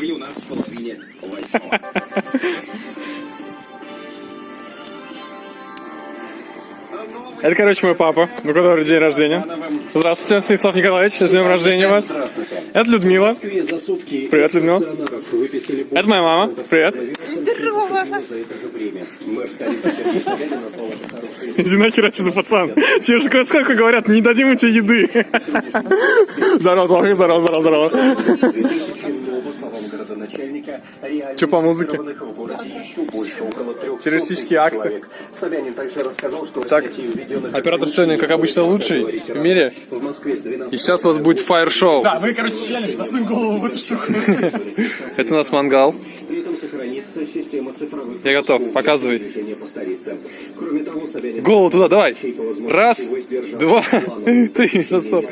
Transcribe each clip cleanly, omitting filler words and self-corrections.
были у нас в половине восьмого. Это, короче, мой папа, у которого день рождения. Здравствуйте, Станислав Николаевич, с днем рождения вас. Здравствуйте. Это Людмила. Привет, Людмила. Это моя мама. Привет. Здорово. Иди нахер отсюда, пацан. Тебе же сколько говорят, не дадим мы тебе еды. Здорово, Толка, здорово, здорово, здорово. Что по музыке? Террористические акты. Так, оператор сегодня, как обычно, лучший в мире. И сейчас у вас будет фаер-шоу. Да, мы, короче, члены засунем голову в эту штуку. Это у нас мангал. Я готов, показывай. Голову туда, давай. Раз, два, три, засов.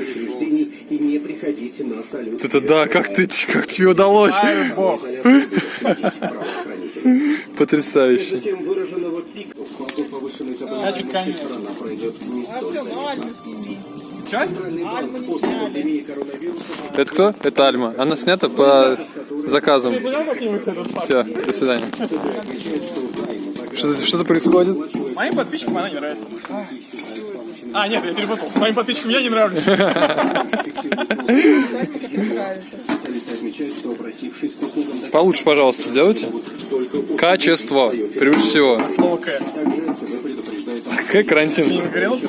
Это да, как тебе удалось? Бог. Потрясающе. Я чуть конечно. Чё? Это кто? Это Альма. Она снята по заказам. Все, до свидания. Что-то происходит? Моим подписчикам она не нравится. А, нет, я перепутал. Моим подписчикам я не нравлюсь. Получше, пожалуйста, сделайте. Качество, прежде всего. Слово К. Какой карантин? Не нагорелся?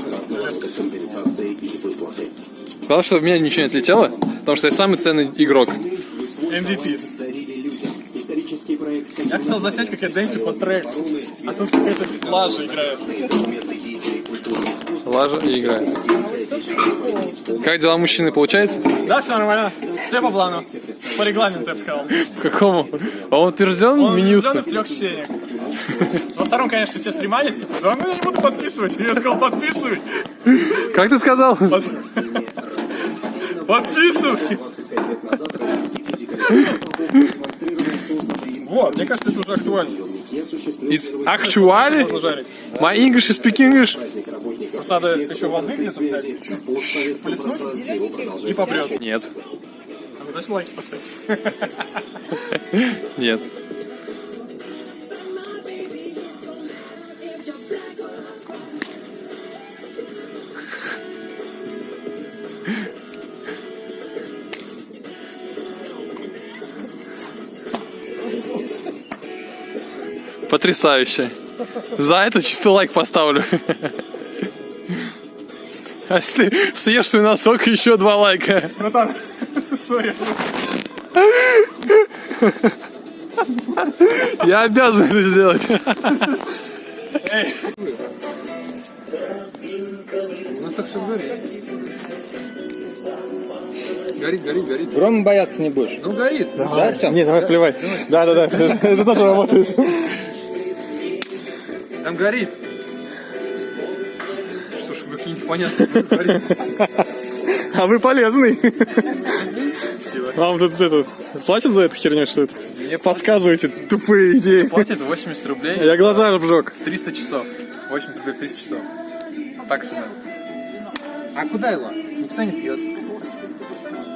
Главное, чтобы в меня ничего не отлетело, потому что я самый ценный игрок. MVP. Я хотел заснять, как я дэнсю под трек. А тут какая-то лажа играет. Лажа и играет. Как дела мужчины, получается? Да, все нормально. Все по плану. По регламенту, я бы сказал. Какому? А он утвержден Он Минюстом? в 3 чтениях. Во втором, конечно, все стремались, типа, да ну я не буду подписывать. Я сказал, подписывай. Как ты сказал? Подписывай. Вот, мне кажется, это уже актуально. It's actually? Можно жарить. My English is speak English? Просто надо еще воды где-то взять, чуть плеснуть и попрет. Нет. А вы даже лайки поставить. Нет. Потрясающе. За это чисто лайк поставлю. А если ты съешь свой носок, еще 2 лайка. Братан, сори. Я обязан это сделать. Эй. У нас так все горит. Горит. Грома бояться не будешь. Ну горит. Да, Артем? Не, давай плевай. Да. Это тоже работает. Там горит. Что ж вы какие непонятные. Горит. А вы полезный. Спасибо. Вам тут это, платят за эту херню, что это? Мне подсказываете тупые идеи. Платит 80 рублей. Я глаза обжег. В 300 часов. 80 рублей в 300 часов. Так себе. А куда его? Никто не пьет.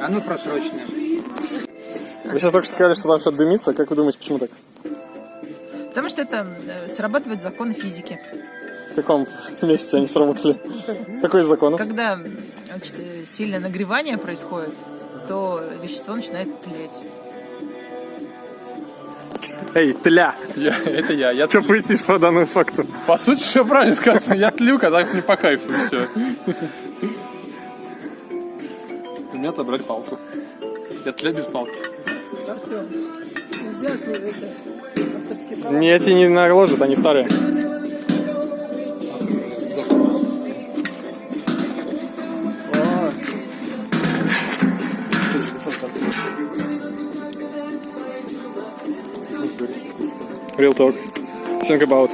Оно просроченное. Вы сейчас только что сказали, что там что-то дымится. Как вы думаете, почему так? Потому что это срабатывают законы физики. В каком месяце они сработали? Какой из законов? Когда значит, сильное нагревание происходит, то вещество начинает тлеть. Эй, тля! Это я. Что пояснишь по данному факту? По сути, все правильно сказано. Я тлю, когда мне по кайфу, и все. У меня отобрали палку. Я тля без палки. Артем, нельзя это авторские права. Не, эти не наложат, они старые. Real talk. Think about.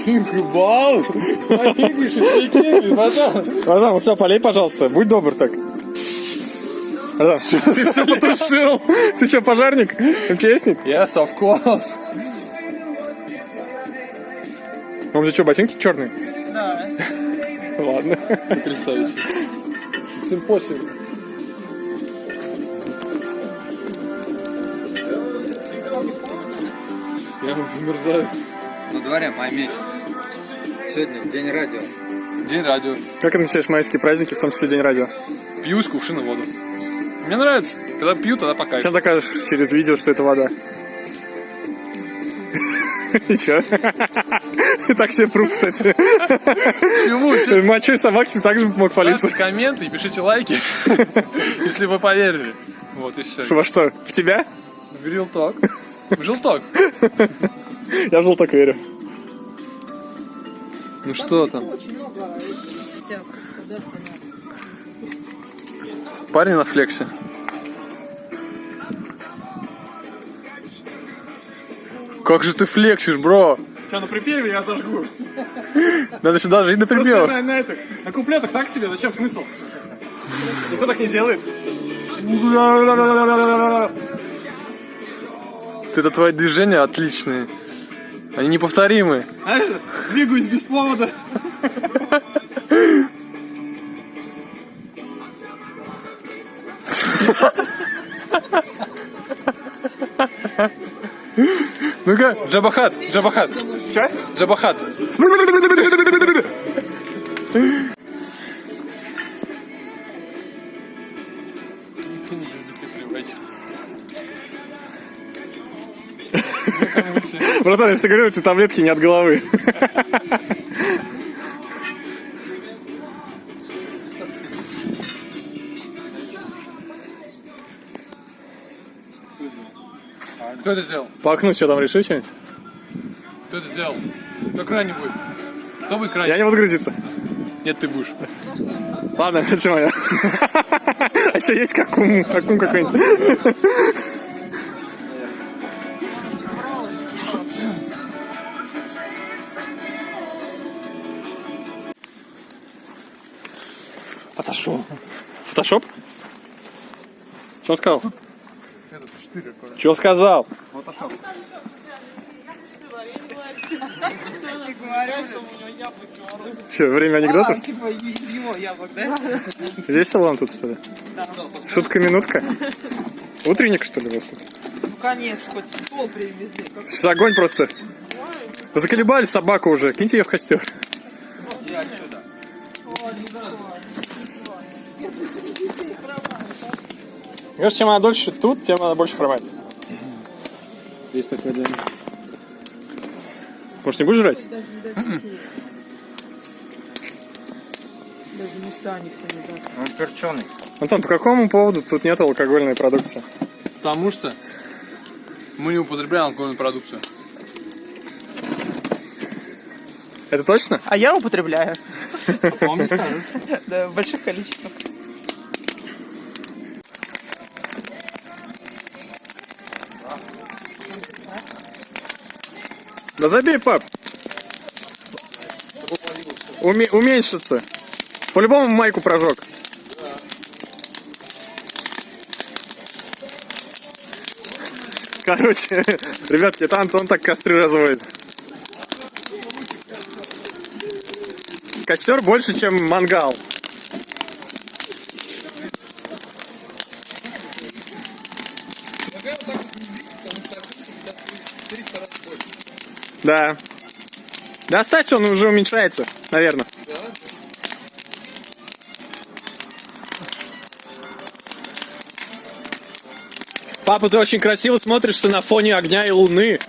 Think about? English is speaking, братан. Братан, вот все, полей, пожалуйста. Будь добр так. Братан, ты все потушил. Ты что, пожарник? МЧСник? Yes, of course. У тебя что, ботинки черные? Да. Ладно. Потрясающе. It's impossible. Я замерзаю. На дворе май месяц. Сегодня день радио. День радио. Как отмечаешь майские праздники, в том числе День радио? Пью из кувшина воду. Мне нравится. Когда пью, тогда по кайфу. Чем докажешь через видео, что это вода? Ничего. Так себе пруф, кстати. Почему? Мочой собаки ты также мог Ставьте палиться. комменты и пишите лайки, если вы поверили. Вот и все. Во что? В тебя? В Real Talk. В Real Talk. Я в желток верю. Ну что там? Очень много всякого художественного. Парень на флексе. Как же ты флексишь, бро? Что, на припеве я зажгу. Надо сюда жить на Просто припевах. на куплетах так себе, зачем смысл? Никто так не делает. Это твои движения отличные. Они неповторимые. А это, двигаюсь без повода. Ну-ка, Джабахат, Джабахат. Че? Джабахат. Братан, я же тебе говорю, эти таблетки не от головы. Кто это сделал? По окну что там, реши что-нибудь? Кто это сделал? Кто крайний будет? Кто будет крайний? Я не буду грузиться. Нет, ты будешь. Ладно, это моя. А еще есть какум какой-нибудь. Фотошоп. Фотошоп? Что он сказал? Что сказал? Что, время анекдотов? Типа его яблок, да? Весело вам тут, что ли? Шутка-минутка? Утренник, что ли, у вас тут? Ну, конечно, хоть стол привезли. Сейчас огонь просто. Заколебали собаку уже, киньте ее в костер. Знаешь, чем она дольше тут, тем она больше хромает. Есть такое дело. Может, не будешь жрать? Даже мяса никто не даст. Он перченый. Антон, по какому поводу тут нет алкогольной продукции? Потому что мы не употребляем алкогольную продукцию. Это точно? А я употребляю. Вам не скажут. Да, в больших количествах. Да забей, пап. Уменьшится. По-любому майку прожег. Короче, ребятки, это Антон так костры разводит. Костер больше, чем мангал. Да. Да оставьте, он уже уменьшается, наверное. Папа, ты очень красиво смотришься на фоне огня и луны.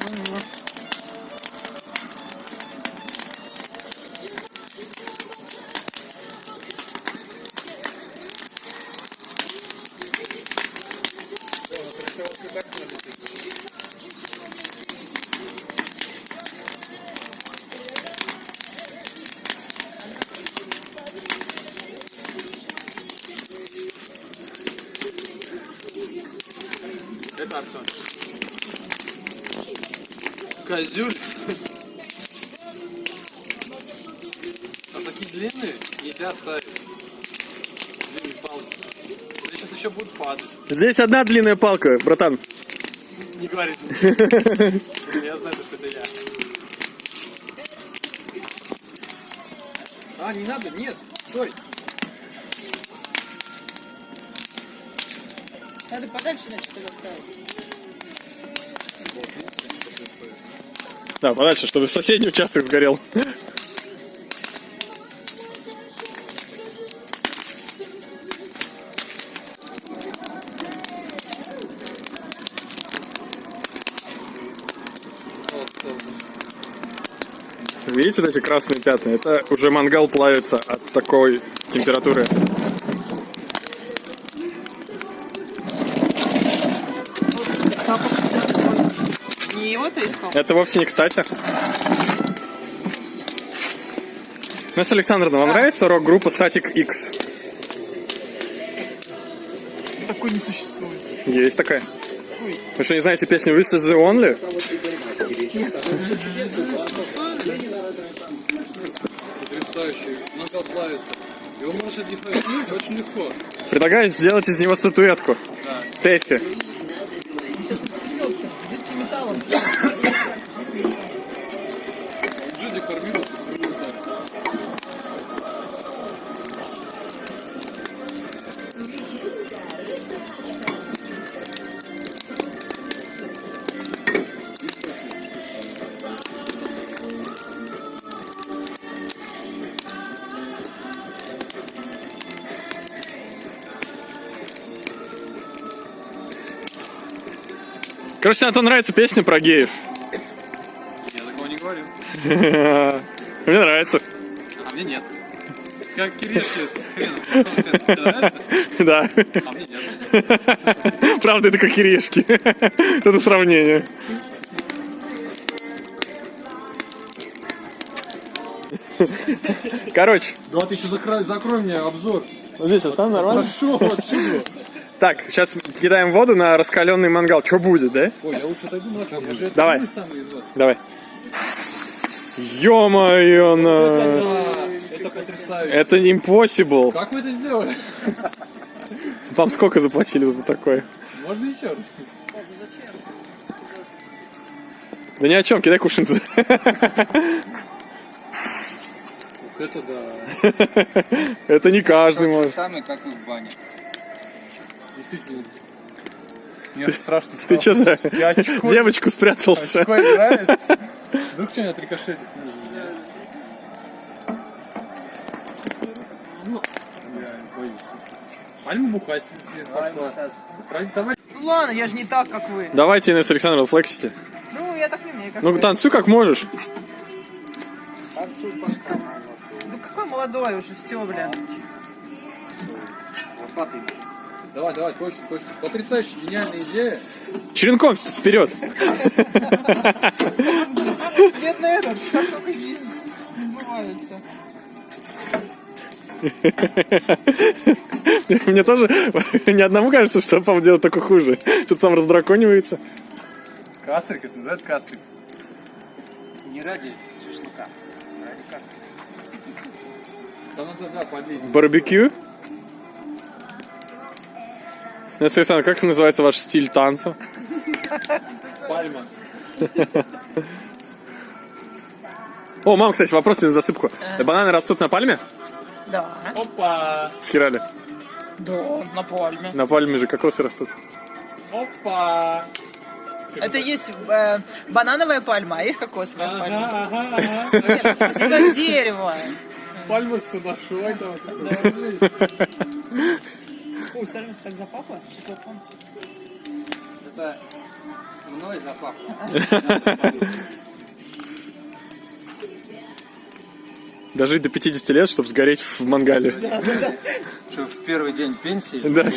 Это Артем. Козюль. А такие длинные нельзя оставить. Длинные палки. Они сейчас еще будут падать. Здесь одна длинная палка, братан. Не говорите. Я знаю, что это я. А, не надо, нет, стой. Надо подальше, значит, тогда ставить. Да, подальше, чтобы соседний участок сгорел. Видите вот эти красные пятна? Это уже мангал плавится от такой температуры. Не его-то искал? Это вовсе не кстати. Настя Александровна, вам нравится рок-группа Static X? Такой не существует. Есть такая. Вы что, не знаете песню This is the Only? Потрясающий. Мангал плавится. Его можно дефайснуть очень легко. Предлагаю сделать из него статуэтку. Тэффи. Жидким металлом. Люди формируют. Короче, Антону нравится песня про геев. Я такого не говорю. Мне нравится. А мне нет. Как кирешки с хреном. Пацан, тебе нравится? Да. А мне нет. Правда, это как орешки. Это сравнение. Короче. Да ты еще закрой мне обзор. Вот здесь оставим нормально? Хорошо, отсюда. Так, сейчас кидаем воду на раскаленный мангал. Что будет, да? Ой, я лучше отойду на шаг. Я же Давай. это самый из вас. Давай. Ё-моё, Это потрясающе. это impossible. Как вы это сделали? Вам сколько заплатили за такое? Можно еще раз? Да ни о чем, кидай кувшин. Вот это да. Это не каждый может. Самый, как и в бане. Действительно. Мне страшно Ты стало. что за Я очко- девочку спрятался? очко играет. Вдруг что-нибудь отрикошетит. Я боюсь. Пальму бухать пошла. Товарищ. Ну ладно, я же не так, как вы. Давайте, Инесса Александровна, флексите. Ну, я так не умею, как Ну, вы. танцуй как можешь. Ну, какой молодой уже, все, бля. Давай, точно. Потрясающая, гениальная идея. Черенком вперед. Бедный этот, как только не сбываются. Мне тоже ни одному кажется, что папа делает только хуже. Что-то там раздраконивается. Кастрик, это называется кастрик. Не ради шашлыка, а ради каски. Там надо, да, подлить. Барбекю. Инесса Александровна, как называется ваш стиль танца? Пальма. О, мам, кстати, вопрос на засыпку. Бананы растут на пальме? Да. Опа! Схерали. Да, на пальме. На пальме же кокосы растут. Опа! Это есть банановая пальма, а есть кокосовая пальма. Ага. Нет, кокосовое дерево. Пальма с садошой там. Ой, скажи, так запахло? Это мной запахло. Дожить до 50 лет, чтобы сгореть в мангале. Что в первый день пенсии. Да.